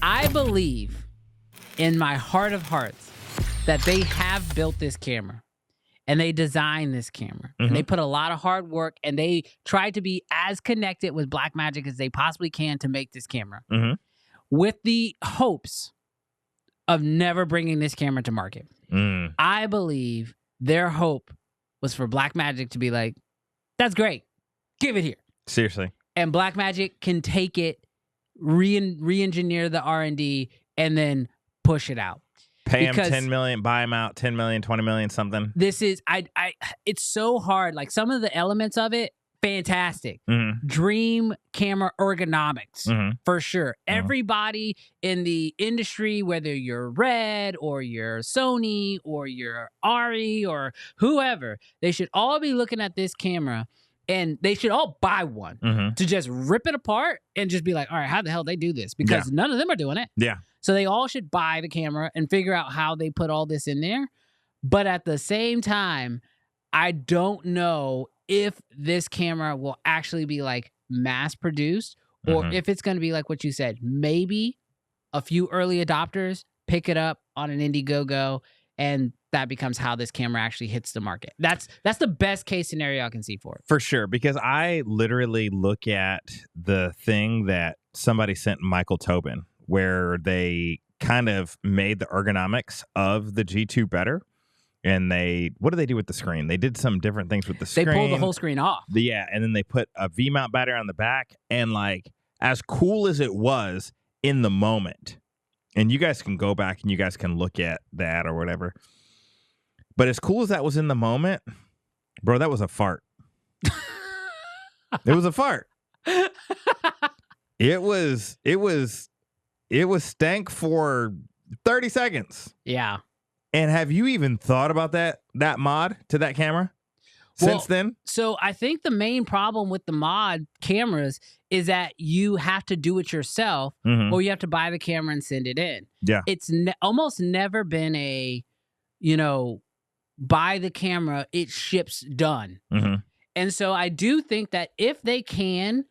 I believe in my heart of hearts that they have built this camera and they designed this camera and they put a lot of hard work and they tried to be as connected with Blackmagic as they possibly can to make this camera with the hopes of never bringing this camera to market. I believe their hope was for Blackmagic to be like, that's great. Give it here. Seriously. And Blackmagic can take it, re-engineer the R&D, and then push it out. Pay him $10 million, buy him out, $10 million, $20 million, something. This is, it's so hard. Like some of the elements of it, fantastic. Dream camera ergonomics, for sure. Everybody in the industry, whether you're Red or you're Sony or you're Ari or whoever, they should all be looking at this camera and they should all buy one to just rip it apart and just be like, all right, how the hell they do this? Because none of them are doing it. Yeah. So they all should buy the camera and figure out how they put all this in there. But at the same time, I don't know if this camera will actually be like mass produced or if it's going to be like what you said, maybe a few early adopters pick it up on an Indiegogo and that becomes how this camera actually hits the market. That's the best case scenario I can see for it. For sure, because I literally look at the thing that somebody sent Michael Tobin, where they kind of made the ergonomics of the G2 better. And what did they do with the screen? They did some different things with the screen. They pulled the whole screen off. Yeah, and then they put a V-mount battery on the back. And like, as cool as it was in the moment, and you guys can go back and you guys can look at that or whatever. But as cool as that was in the moment, bro, that was a fart. It was a fart. It was stank for 30 seconds. Yeah. And have you even thought about that mod to that camera since then? So I think the main problem with the mod cameras is that you have to do it yourself or you have to buy the camera and send it in. Yeah. It's almost never been a, buy the camera, it ships done. And so I do think that if they can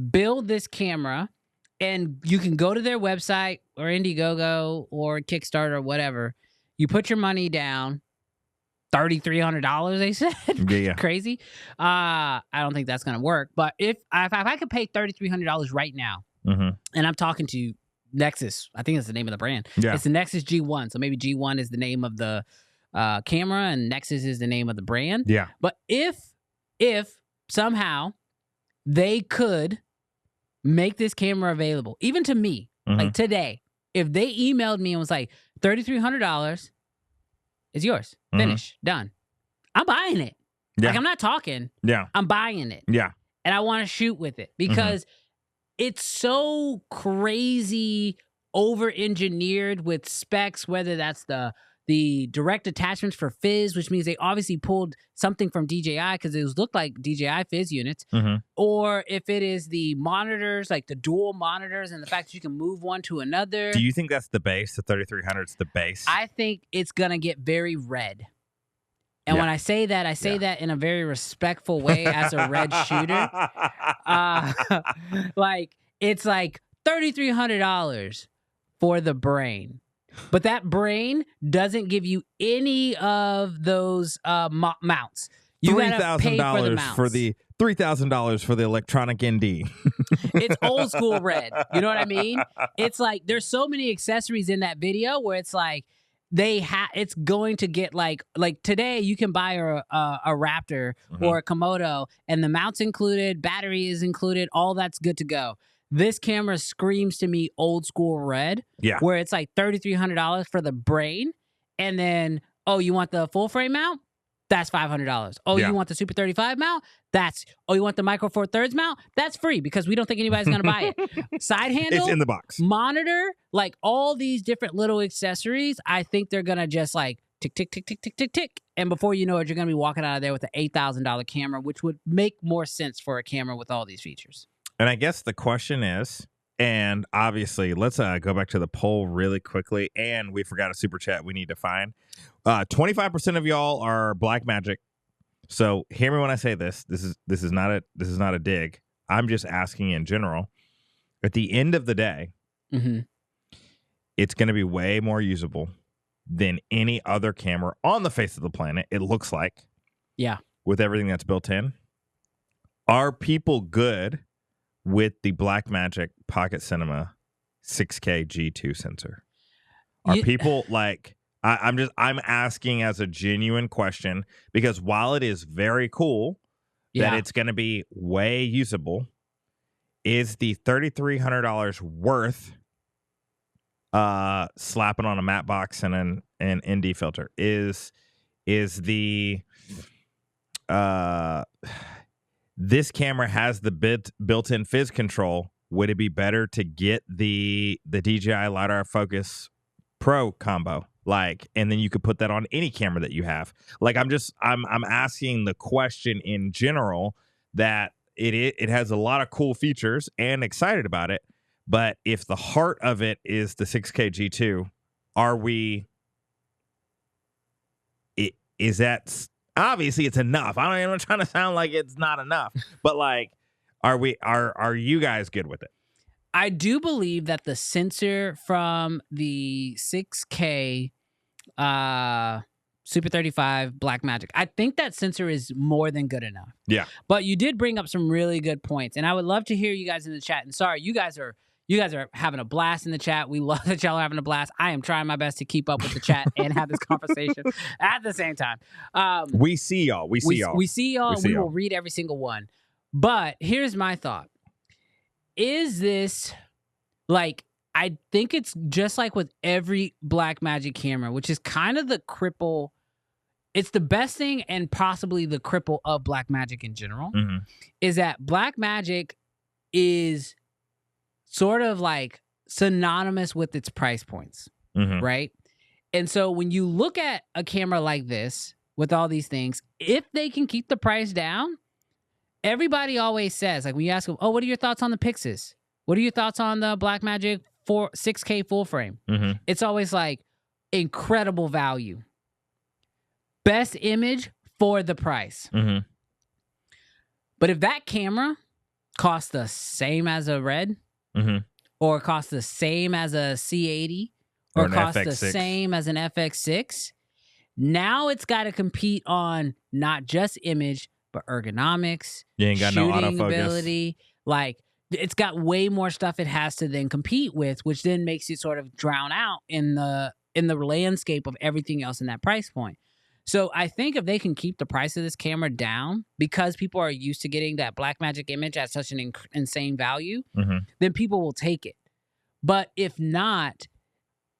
build this camera and you can go to their website or Indiegogo or Kickstarter or whatever, you put your money down, $3,300, they said. Yeah. Crazy. I don't think that's going to work. But if I could pay $3,300 right now, and I'm talking to Nexus, I think that's the name of the brand. Yeah. It's the Nexus G1. So maybe G1 is the name of the camera and Nexus is the name of the brand. Yeah. But if somehow they could make this camera available, even to me, like today, if they emailed me and was like, $3,300 is yours. Finish. Done. I'm buying it. Yeah. Like, I'm not talking. Yeah. I'm buying it. Yeah. And I want to shoot with it because it's so crazy over-engineered with specs, whether that's the direct attachments for Fizz, which means they obviously pulled something from DJI because it looked like DJI Fizz units, or if it is the monitors, like the dual monitors and the fact that you can move one to another. Do you think that's the base? The 3300 is the base? I think it's going to get very red. And when I say that, I say that in a very respectful way as a Red shooter. Like, it's like $3,300 for the brain. But that brain doesn't give you any of those mounts. You gotta pay for the mounts. For the $3,000 for the electronic ND. It's old school Red. You know what I mean? It's like there's so many accessories in that video where it's like it's going to get like today you can buy a Raptor or a Komodo and the mounts included, battery is included, all that's good to go. This camera screams to me old school Red, where it's like $3,300 for the brain, and then, oh, you want the full frame mount? That's $500. Oh, you want the Super 35 mount? You want the Micro Four Thirds mount? That's free because we don't think anybody's going to buy it. Side handle? It's in the box. Monitor, like all these different little accessories, I think they're going to just like tick, tick, tick, tick, tick, tick, tick. And before you know it, you're going to be walking out of there with an $8,000 camera, which would make more sense for a camera with all these features. And I guess the question is, and obviously, let's go back to the poll really quickly. And we forgot a super chat we need to find. 25% of y'all are Blackmagic. So hear me when I say this. This is not a dig. I'm just asking in general. At the end of the day, It's going to be way more usable than any other camera on the face of the planet, it looks like. Yeah. With everything that's built in. Are people good with the Blackmagic Pocket Cinema 6K G2 sensor? Are people like, I'm asking as a genuine question, because while it is very cool that it's going to be way usable, is the $3,300 worth slapping on a matte box and an ND filter? Is the this camera has the built-in fizz control? Would it be better to get the DJI LiDAR Focus Pro combo, like, and then you could put that on any camera that you have? Like, I'm asking the question in general, that it has a lot of cool features and excited about it, but if the heart of it is the 6K G2, is that, obviously it's enough. I'm not trying to sound like it's not enough, but like, are you guys good with it? I do believe that the sensor from the 6K Super 35 Blackmagic, I think that sensor is more than good enough. Yeah. But you did bring up some really good points, and I would love to hear you guys in the chat. And sorry, you guys are having a blast in the chat. We love that y'all are having a blast. I am trying my best to keep up with the chat and have this conversation at the same time. We see y'all. We see y'all. We will read every single one. But here's my thought. Is this, like, I think it's just like with every Blackmagic camera, which is kind of the cripple. It's the best thing and possibly the cripple of Blackmagic in general, is that Blackmagic is sort of like synonymous with its price points, right? And so when you look at a camera like this with all these things, if they can keep the price down, everybody always says, like, when you ask them, oh, what are your thoughts on the Pixis? What are your thoughts on the Blackmagic 6K full frame? It's always like, incredible value. Best image for the price. But if that camera costs the same as a Red, or costs the same as a C80, or costs the same as an FX6, now it's got to compete on not just image, but ergonomics, you ain't got shooting no autofocus ability. Like, it's got way more stuff it has to then compete with, which then makes it sort of drown out in the landscape of everything else in that price point. So I think if they can keep the price of this camera down, because people are used to getting that Blackmagic image at such an insane value, then people will take it. But if not,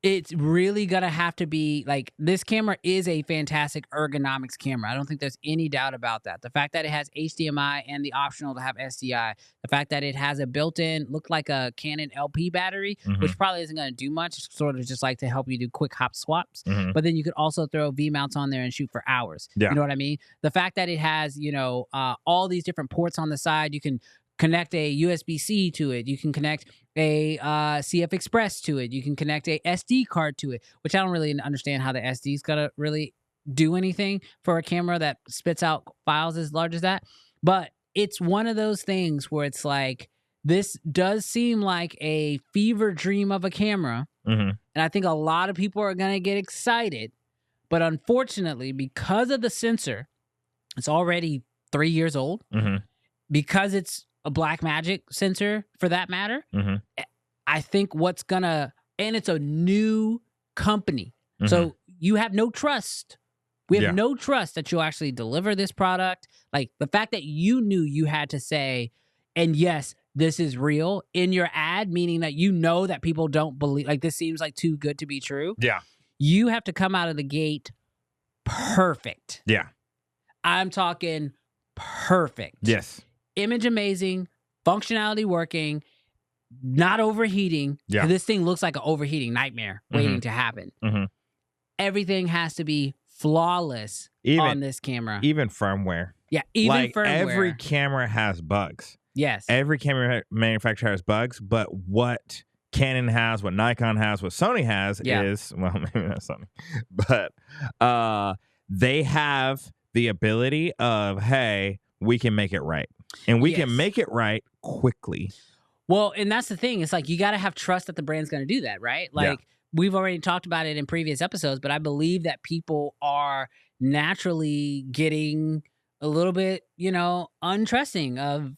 it's really going to have to be, like, this camera is a fantastic ergonomics camera. I don't think there's any doubt about that. The fact that it has HDMI and the optional to have SDI, the fact that it has a built-in, look like a Canon LP battery, which probably isn't going to do much, it's sort of just like to help you do quick hop swaps. But then you could also throw V-mounts on there and shoot for hours. You know what I mean? The fact that it has, all these different ports on the side, you can connect a USB-C to it. You can connect a CF Express to it. You can connect a SD card to it, which I don't really understand how the SD's gonna really do anything for a camera that spits out files as large as that. But it's one of those things where it's like, this does seem like a fever dream of a camera. And I think a lot of people are gonna get excited. But unfortunately, because of the sensor, it's already 3 years old. Because it's a Blackmagic sensor, for that matter, I think and it's a new company. So you have no trust. We have no trust that you'll actually deliver this product. Like, the fact that you knew you had to say, and yes, this is real in your ad, meaning that that people don't believe, like, this seems like too good to be true. Yeah. You have to come out of the gate perfect. Yeah. I'm talking perfect. Yes. Image amazing, functionality working, not overheating. Yeah. This thing looks like an overheating nightmare waiting to happen. Everything has to be flawless on this camera. Even firmware. Yeah, even firmware. Every camera has bugs. Yes. Every camera manufacturer has bugs, but what Canon has, what Nikon has, what Sony has is, well, maybe not Sony, but they have the ability of, hey, we can make it right. And we can make it right quickly. Well, and that's the thing. It's like you got to have trust that the brand's going to do that, right? Like we've already talked about it in previous episodes, but I believe that people are naturally getting a little bit, untrusting of,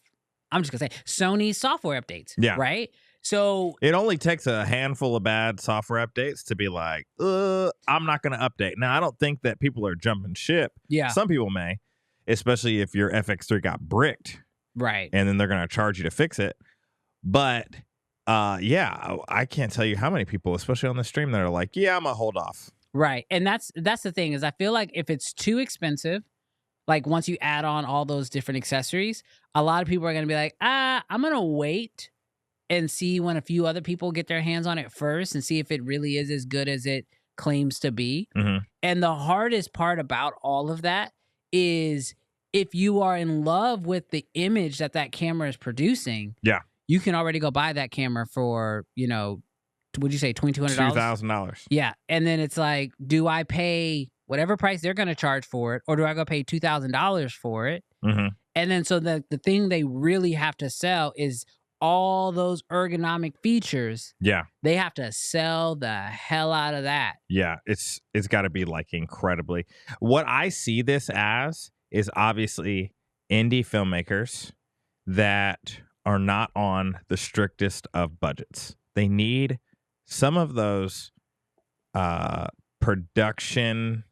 I'm just going to say, Sony's software updates, right? So it only takes a handful of bad software updates to be like, I'm not going to update. Now, I don't think that people are jumping ship. Yeah. Some people may, especially if your FX3 got bricked. Right. And then they're going to charge you to fix it. But, I can't tell you how many people, especially on the stream, that are like, I'm going to hold off. Right. And that's the thing is I feel like if it's too expensive, like once you add on all those different accessories, a lot of people are going to be like, I'm going to wait and see when a few other people get their hands on it first and see if it really is as good as it claims to be. Mm-hmm. And the hardest part about all of that is if you are in love with the image that camera is producing, you can already go buy that camera for, would you say $2,200? $2,000. Yeah. And then it's like, do I pay whatever price they're going to charge for it, or do I go pay $2,000 for it? Mm-hmm. And then so the thing they really have to sell is all those ergonomic features. Yeah. They have to sell the hell out of that. Yeah. It's got to be like incredibly. What I see this as is obviously indie filmmakers that are not on the strictest of budgets. They need some of those production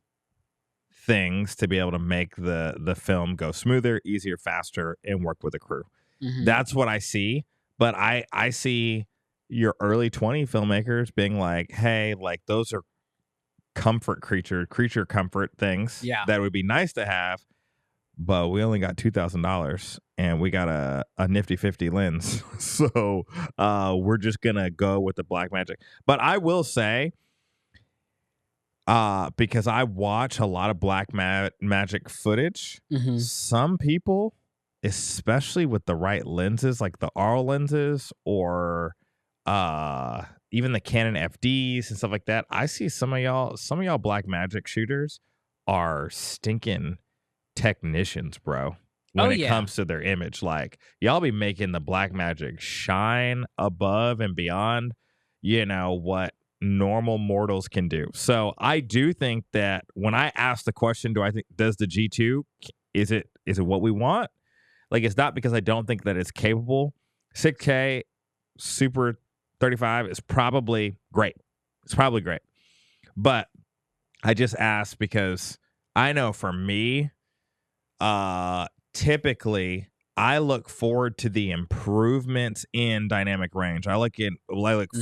things to be able to make the film go smoother, easier, faster, and work with a crew. Mm-hmm. That's what I see. But I see your early 20 filmmakers being like, hey, like those are creature comfort things that would be nice to have, but we only got $2,000 and we got a nifty 50 lens. So we're just going to go with the Blackmagic. But I will say, because I watch a lot of Blackmagic footage, some people, especially with the right lenses, like the RAW lenses or even the Canon FDs and stuff like that, I see some of y'all Blackmagic shooters are stinking technicians, bro. When it comes to their image, like y'all be making the Blackmagic shine above and beyond, what normal mortals can do. So I do think that when I ask the question, does the G2, is it what we want? Like, it's not because I don't think that it's capable. 6K Super 35 is probably great. It's probably great. But I just asked because I know for me, typically I look forward to the improvements in dynamic range. I look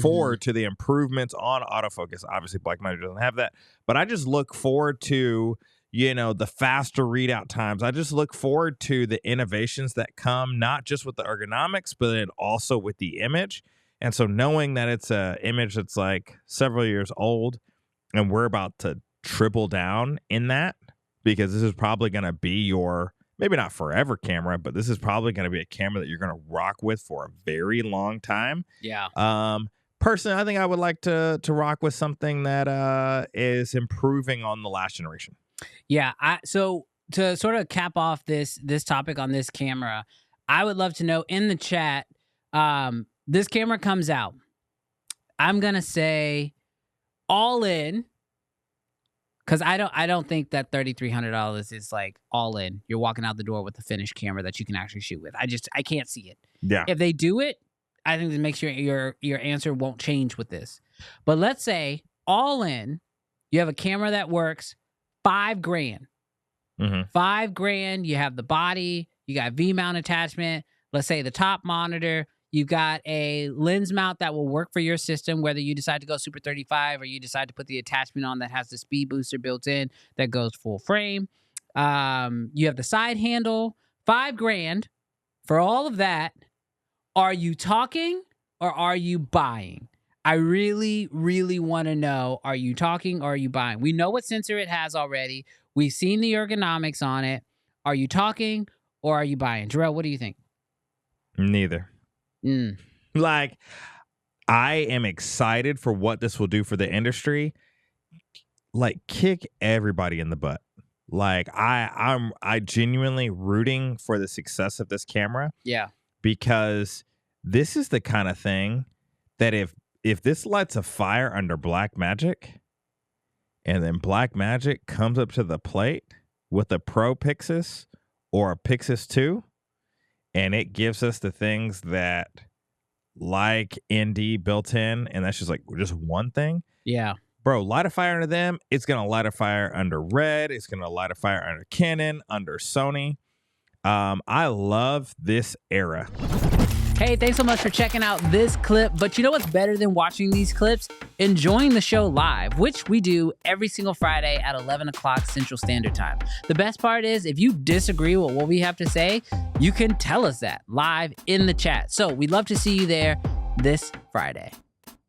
forward to the improvements on autofocus. Obviously, Blackmagic doesn't have that, but I just look forward to the faster readout times. I just look forward to the innovations that come, not just with the ergonomics, but then also with the image. And so knowing that it's an image that's like several years old and we're about to triple down in that, because this is probably going to be your, maybe not forever camera, but this is probably going to be a camera that you're going to rock with for a very long time. Yeah. Personally, I think I would like to rock with something that is improving on the last generation. Yeah. So to sort of cap off this topic on this camera, I would love to know in the chat, this camera comes out, I'm going to say all in, because I don't think that $3,300 is like all in. You're walking out the door with a finished camera that you can actually shoot with. I can't see it. Yeah. If they do it, I think it makes your answer won't change with this. But let's say all in, you have a camera that works $5,000. Mm-hmm. $5,000. You have the body. You got V-mount attachment. Let's say the top monitor. You've got a lens mount that will work for your system, whether you decide to go Super 35 or you decide to put the attachment on that has the speed booster built in that goes full frame. You have the side handle. $5,000 for all of that. Are you talking or are you buying? I really, really want to know, are you talking or are you buying? We know what sensor it has already. We've seen the ergonomics on it. Are you talking or are you buying? Jarrell, what do you think? Neither. Like, I am excited for what this will do for the industry. Like, kick everybody in the butt. Like, I genuinely rooting for the success of this camera. Yeah. Because This is the kind of thing that if this lights a fire under Blackmagic, and then Blackmagic comes up to the plate with a Pro Pixis or a Pixis 2, and it gives us the things that like ND built in, and that's just one thing. Yeah. Bro, light a fire under them. It's going to light a fire under Red. It's going to light a fire under Canon, under Sony. I love this era. Hey, thanks so much for checking out this clip. But you know what's better than watching these clips? Enjoying the show live, which we do every single Friday at 11 o'clock Central Standard Time. The best part is if you disagree with what we have to say, you can tell us that live in the chat. So we'd love to see you there this Friday.